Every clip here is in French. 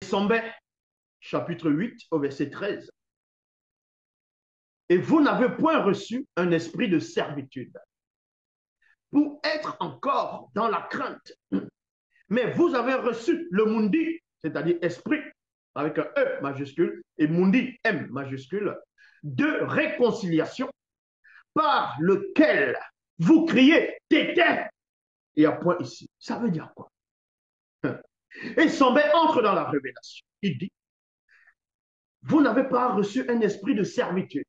Sombet, chapitre 8, au verset 13. Et vous n'avez point reçu un esprit de servitude pour être encore dans la crainte, mais vous avez reçu le mundi, c'est-à-dire esprit, avec un E majuscule, et mundi, M majuscule, de réconciliation, par lequel vous criez, tété. Il y a point ici. Ça veut dire quoi? Et Sombet entre dans la révélation. Il dit, vous n'avez pas reçu un esprit de servitude.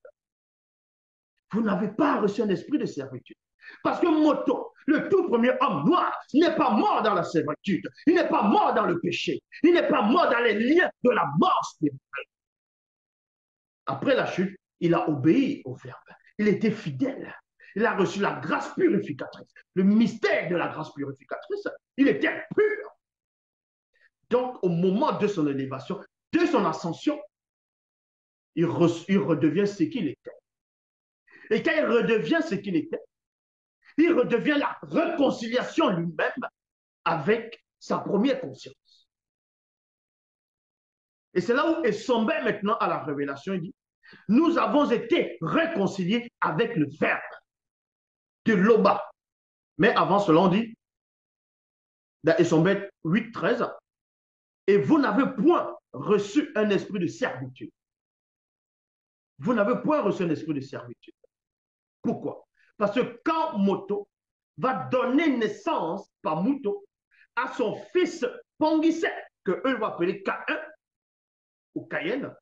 Vous n'avez pas reçu un esprit de servitude. Parce que Moto, le tout premier homme noir, n'est pas mort dans la servitude. Il n'est pas mort dans le péché. Il n'est pas mort dans les liens de la mort spirituelle. Après la chute, il a obéi au Verbe. Il était fidèle. Il a reçu la grâce purificatrice. Le mystère de la grâce purificatrice, il était pur. Donc, au moment de son élévation, de son ascension, il redevient ce qu'il était. Et quand il redevient ce qu'il était, il redevient la réconciliation lui-même avec sa première conscience. Et c'est là où Sombet maintenant à la révélation, il dit, nous avons été réconciliés avec le Verbe de Loba. Mais avant cela, on dit, dans Sombet 8, 13, et vous n'avez point reçu un esprit de servitude. Vous n'avez point reçu un esprit de servitude. Pourquoi? Parce que quand Moto va donner naissance par Muto à son fils Pongise, que eux vont appeler K1 ou Cayenne,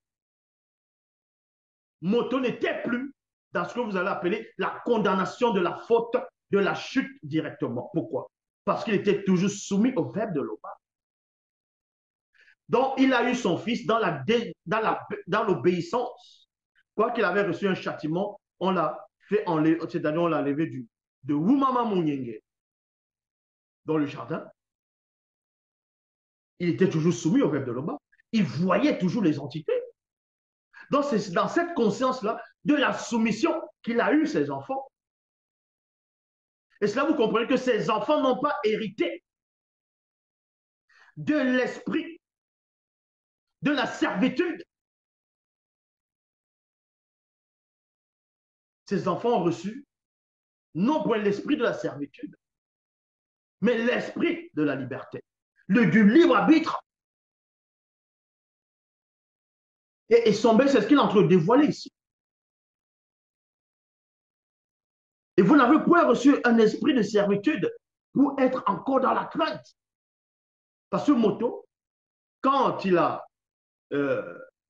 Moto n'était plus dans ce que vous allez appeler la condamnation de la faute, de la chute directement. Pourquoi? Parce qu'il était toujours soumis au verbe de Loba. Donc, il a eu son fils dans l'obéissance. Quoi qu'il avait reçu un châtiment, on l'a fait enlever, c'est-à-dire on l'a enlevé de Wumama Monyenge dans le jardin. Il était toujours soumis au verbe de Loba. Il voyait toujours les entités. Donc, c'est dans cette conscience-là de la soumission qu'il a eu ses enfants. Et cela, vous comprenez que ses enfants n'ont pas hérité de l'esprit, de la servitude. Ses enfants ont reçu non point l'esprit de la servitude, mais l'esprit de la liberté, du libre arbitre. Et Sombet, c'est ce qu'il est en train de dévoiler ici. Et vous n'avez point reçu un esprit de servitude pour être encore dans la crainte. Parce que Moto, quand il a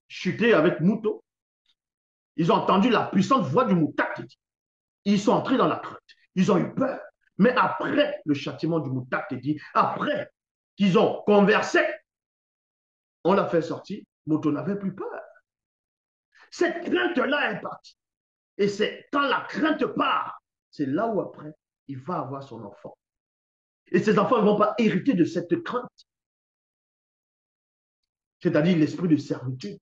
chuté avec Muto, ils ont entendu la puissante voix du Mutatiti. Ils sont entrés dans la crainte. Ils ont eu peur. Mais après le châtiment du Mutatiti, après qu'ils ont conversé, on l'a fait sortir. Moto n'avait plus peur. Cette crainte-là est partie. Et c'est quand la crainte part, c'est là où après, il va avoir son enfant. Et ses enfants ne vont pas hériter de cette crainte. C'est-à-dire l'esprit de servitude.